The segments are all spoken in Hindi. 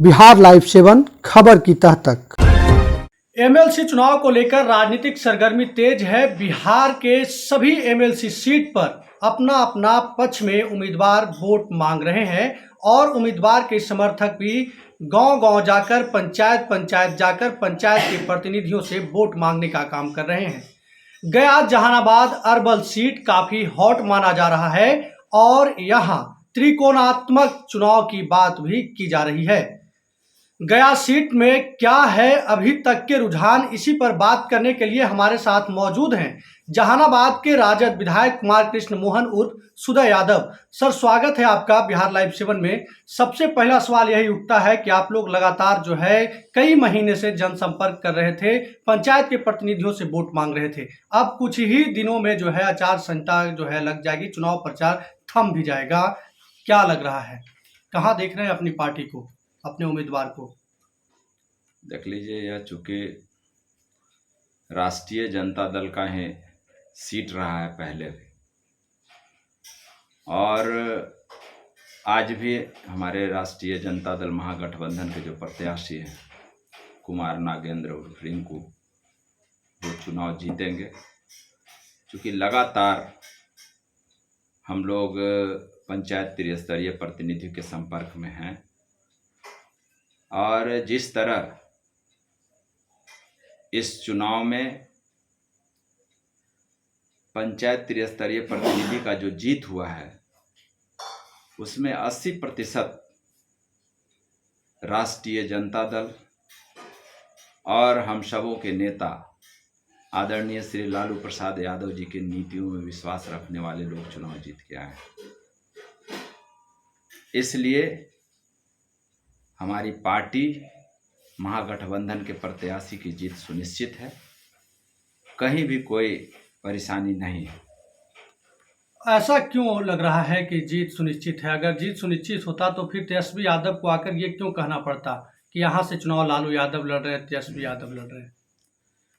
बिहार लाइव 7 खबर की तह तक। एमएलसी चुनाव को लेकर राजनीतिक सरगर्मी तेज है। बिहार के सभी एमएलसी सीट पर अपना अपना पक्ष में उम्मीदवार वोट मांग रहे हैं और उम्मीदवार के समर्थक भी गांव-गांव जाकर पंचायत जाकर पंचायत के प्रतिनिधियों से वोट मांगने का काम कर रहे हैं। गया जहानाबाद अर्बल सीट काफी हॉट माना जा रहा है और यहां त्रिकोणात्मक चुनाव की बात भी की जा रही है। गया सीट में क्या है अभी तक के रुझान, इसी पर बात करने के लिए हमारे साथ मौजूद हैं जहानाबाद के राजद विधायक कुमार कृष्ण मोहन उर्फ सुदय यादव। सर, स्वागत है आपका बिहार लाइव 7 में। सबसे पहला सवाल यही उठता है कि आप लोग लगातार जो है कई महीने से जनसंपर्क कर रहे थे, पंचायत के प्रतिनिधियों से वोट मांग रहे थे। अब कुछ ही दिनों में जो है आचार संहिता जो है लग जाएगी, चुनाव प्रचार थम भी जाएगा। क्या लग रहा है, कहाँ देख रहे हैं अपनी पार्टी को, अपने उम्मीदवार को? देख लीजिए, यह चूँकि राष्ट्रीय जनता दल का ही सीट रहा है पहले भी, और आज भी हमारे राष्ट्रीय जनता दल महागठबंधन के जो प्रत्याशी हैं कुमार नागेंद्र और रिंकू, वो चुनाव जीतेंगे। चूँकि लगातार हम लोग पंचायत त्रिस्तरीय प्रतिनिधि के संपर्क में हैं और जिस तरह इस चुनाव में पंचायत त्रिस्तरीय प्रतिनिधि का जो जीत हुआ है उसमें 80% राष्ट्रीय जनता दल और हम सबों के नेता आदरणीय श्री लालू प्रसाद यादव जी की नीतियों में विश्वास रखने वाले लोग चुनाव जीत के आए हैं। इसलिए हमारी पार्टी महागठबंधन के प्रत्याशी की जीत सुनिश्चित है, कहीं भी कोई परेशानी नहीं है। ऐसा क्यों लग रहा है कि जीत सुनिश्चित है? अगर जीत सुनिश्चित होता तो फिर तेजस्वी यादव को आकर ये क्यों कहना पड़ता कि यहाँ से चुनाव लालू यादव लड़ रहे हैं, तेजस्वी यादव लड़ रहे हैं?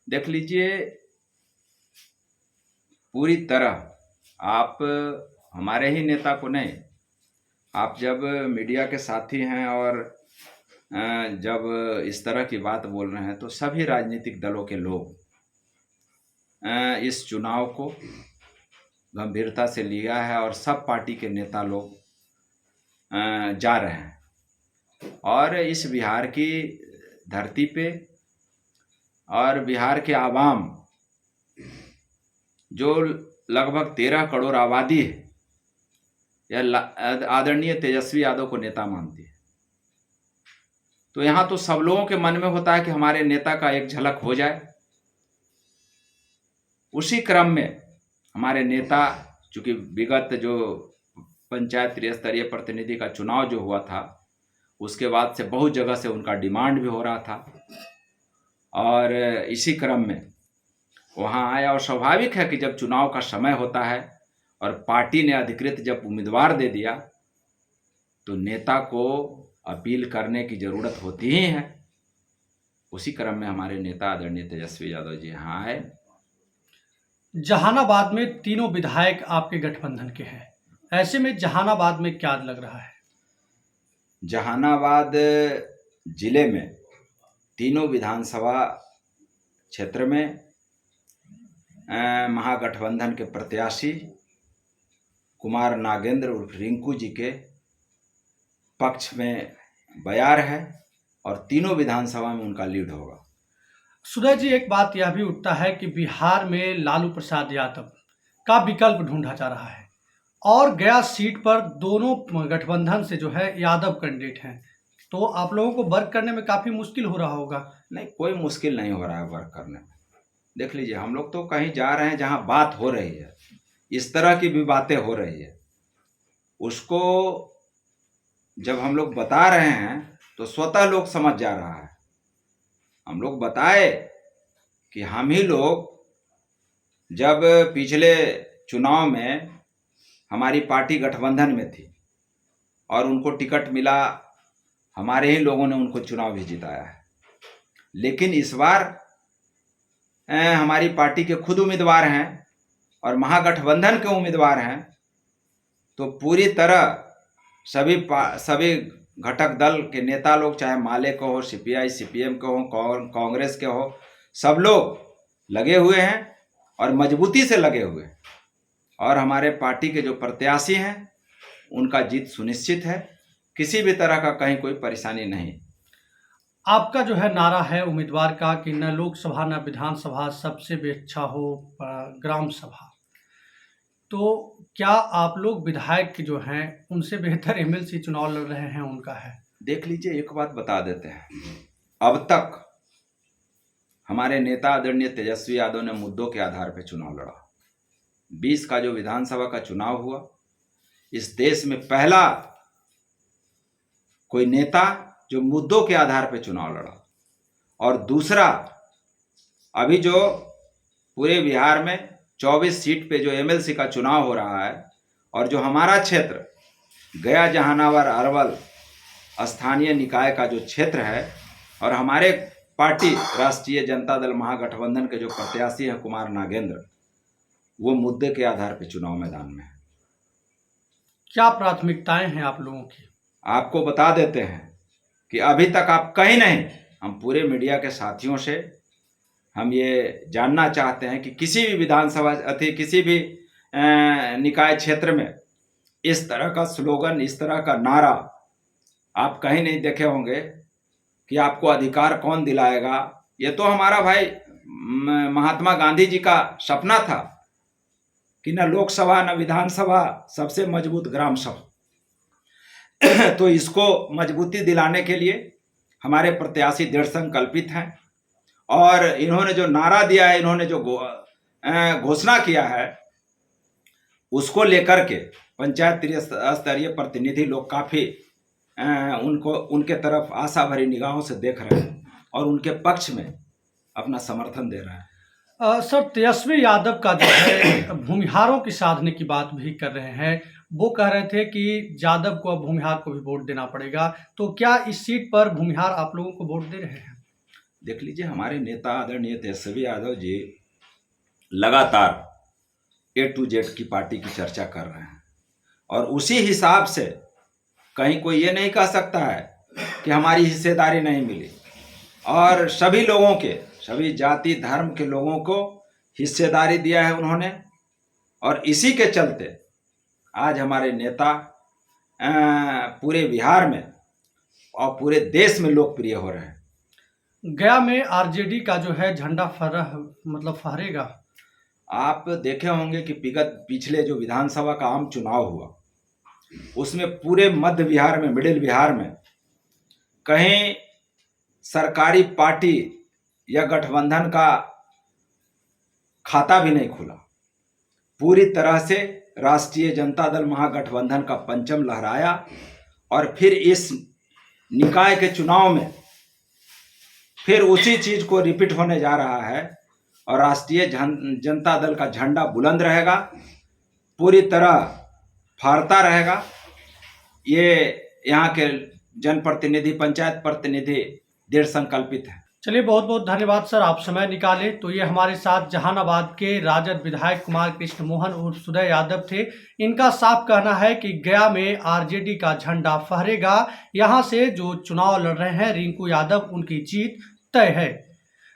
देख लीजिए, पूरी तरह आप हमारे ही नेता को नहीं, आप जब मीडिया के साथी हैं और जब इस तरह की बात बोल रहे हैं तो सभी राजनीतिक दलों के लोग इस चुनाव को गंभीरता से लिया है और सब पार्टी के नेता लोग जा रहे हैं। और इस बिहार की धरती पे और बिहार के आवाम जो लगभग 13 करोड़ आबादी है, यह आदरणीय तेजस्वी यादव को नेता मानती है। तो यहाँ तो सब लोगों के मन में होता है कि हमारे नेता का एक झलक हो जाए। उसी क्रम में हमारे नेता, चूँकि विगत जो पंचायत त्रिस्तरीय प्रतिनिधि का चुनाव जो हुआ था उसके बाद से बहुत जगह से उनका डिमांड भी हो रहा था और इसी क्रम में वहाँ आया। और स्वाभाविक है कि जब चुनाव का समय होता है और पार्टी ने अधिकृत जब उम्मीदवार दे दिया तो नेता को अपील करने की ज़रूरत होती ही है। उसी क्रम में हमारे नेता आदरणीय तेजस्वी यादव जी यहाँ आए। जहानाबाद में तीनों विधायक आपके गठबंधन के हैं, ऐसे में जहानाबाद में क्या लग रहा है? जहानाबाद जिले में तीनों विधानसभा क्षेत्र में महागठबंधन के प्रत्याशी कुमार नागेंद्र उर्फ रिंकू जी के पक्ष में बयार है और तीनों विधानसभा में उनका लीड होगा। सुदय जी, एक बात यह भी उठता है कि बिहार में लालू प्रसाद यादव का विकल्प ढूंढा जा रहा है और गया सीट पर दोनों गठबंधन से जो है यादव कैंडिडेट हैं, तो आप लोगों को वर्क करने में काफ़ी मुश्किल हो रहा होगा। नहीं, कोई मुश्किल नहीं हो रहा है वर्क करने में। देख लीजिए, हम लोग तो कहीं जा रहे हैं जहां बात हो रही है, इस तरह की भी बातें हो रही है, उसको जब हम लोग बता रहे हैं तो स्वतः लोग समझ जा रहा है। हम लोग बताए कि हम ही लोग जब पिछले चुनाव में हमारी पार्टी गठबंधन में थी और उनको टिकट मिला, हमारे ही लोगों ने उनको चुनाव भी जिताया है। लेकिन इस बार हमारी पार्टी के खुद उम्मीदवार हैं और महागठबंधन के उम्मीदवार हैं, तो पूरी तरह सभी घटक दल के नेता लोग, चाहे माले के हो, सीपीआई सीपीएम के हो, कांग्रेस के हो, सब लोग लगे हुए हैं और मजबूती से लगे हुए हैं। और हमारे पार्टी के जो प्रत्याशी हैं उनका जीत सुनिश्चित है, किसी भी तरह का कहीं कोई परेशानी नहीं। आपका जो है नारा है उम्मीदवार का कि न लोकसभा न विधानसभा, सबसे भी अच्छा हो ग्राम सभा, तो क्या आप लोग विधायक जो हैं उनसे बेहतर एमएलसी चुनाव लड़ रहे हैं उनका है? देख लीजिए, एक बात बता देते हैं, अब तक हमारे नेता आदरणीय तेजस्वी यादव ने मुद्दों के आधार पर चुनाव लड़ा। 20 का जो विधानसभा का चुनाव हुआ, इस देश में पहला कोई नेता जो मुद्दों के आधार पर चुनाव लड़ा। और दूसरा, अभी जो पूरे बिहार में 24 सीट पे जो एमएलसी का चुनाव हो रहा है, और जो हमारा क्षेत्र गया, जहानाबाद, अरवल स्थानीय निकाय का जो क्षेत्र है, और हमारे पार्टी राष्ट्रीय जनता दल महागठबंधन के जो प्रत्याशी हैं कुमार नागेंद्र, वो मुद्दे के आधार पर चुनाव मैदान में है। क्या प्राथमिकताएं हैं आप लोगों की? आपको बता देते हैं कि अभी तक आप कहीं नहीं, हम पूरे मीडिया के साथियों से हम ये जानना चाहते हैं कि किसी भी विधानसभा किसी भी निकाय क्षेत्र में इस तरह का स्लोगन, इस तरह का नारा आप कहीं नहीं देखे होंगे कि आपको अधिकार कौन दिलाएगा। ये तो हमारा भाई महात्मा गांधी जी का सपना था कि न लोकसभा न विधानसभा, सबसे मजबूत ग्राम सभा। तो इसको मजबूती दिलाने के लिए हमारे प्रत्याशी दृढ़ संकल्पित हैं, और इन्होंने जो नारा दिया है, इन्होंने जो घोषणा किया है, उसको लेकर के पंचायत स्तरीय प्रतिनिधि लोग काफ़ी उनके तरफ आशा भरी निगाहों से देख रहे हैं और उनके पक्ष में अपना समर्थन दे रहे हैं। सर, तेजस्वी यादव का जो है भूमिहारों की साधने की बात भी कर रहे हैं। वो कह रहे थे कि यादव को अब भूमिहार को भी वोट देना पड़ेगा, तो क्या इस सीट पर भूमिहार आप लोगों को वोट दे रहे हैं? देख लीजिए, हमारे नेता आदरणीय तेजस्वी यादव जी लगातार A to Z की पार्टी की चर्चा कर रहे हैं, और उसी हिसाब से कहीं कोई ये नहीं कह सकता है कि हमारी हिस्सेदारी नहीं मिली। और सभी लोगों के, सभी जाति धर्म के लोगों को हिस्सेदारी दिया है उन्होंने, और इसी के चलते आज हमारे नेता पूरे बिहार में और पूरे देश में लोकप्रिय हो रहे हैं। गया में आरजेडी का जो है झंडा फहरेगा। आप देखे होंगे कि पिछले जो विधानसभा का आम चुनाव हुआ, उसमें पूरे मध्य बिहार में, मिडिल बिहार में कहीं सरकारी पार्टी या गठबंधन का खाता भी नहीं खुला। पूरी तरह से राष्ट्रीय जनता दल महागठबंधन का परचम लहराया, और फिर इस निकाय के चुनाव में फिर उसी चीज को रिपीट होने जा रहा है, और राष्ट्रीय जनता दल का झंडा बुलंद रहेगा, पूरी तरह फहरता रहेगा। ये यहाँ के जनप्रतिनिधि, पंचायत प्रतिनिधि दृढ़ संकल्पित है। चलिए, बहुत बहुत धन्यवाद सर, आप समय निकाले। तो ये हमारे साथ जहानाबाद के राजद विधायक कुमार कृष्ण मोहन उर्फ सुदय यादव थे। इनका साफ कहना है कि गया में आरजेडी का झंडा फहरेगा। यहाँ से जो चुनाव लड़ रहे हैं रिंकू यादव, उनकी जीत तय है।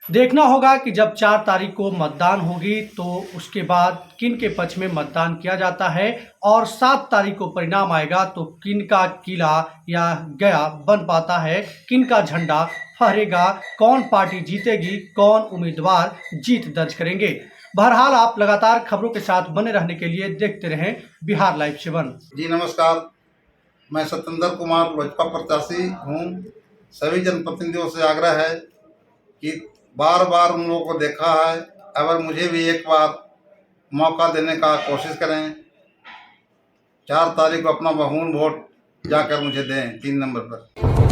देखना होगा कि जब 4 तारीख को मतदान होगी तो उसके बाद किन के पक्ष में मतदान किया जाता है, और 7 तारीख को परिणाम आएगा तो किन का किला या गया बन पाता है, किन का झंडा फहरेगा, कौन पार्टी जीतेगी, कौन उम्मीदवार जीत दर्ज करेंगे। बहरहाल आप लगातार खबरों के साथ बने रहने के लिए देखते रहें बिहार लाइव 7। जी नमस्कार, मैं सत्येंद्र कुमार लोजपा प्रत्याशी हूँ। सभी जनप्रतिनिधियों से आग्रह है कि बार बार उन लोगों को देखा है, अगर मुझे भी एक बार मौका देने का कोशिश करें। 4 तारीख को अपना बहुमूल्य वोट जाकर मुझे दें 3 नंबर पर।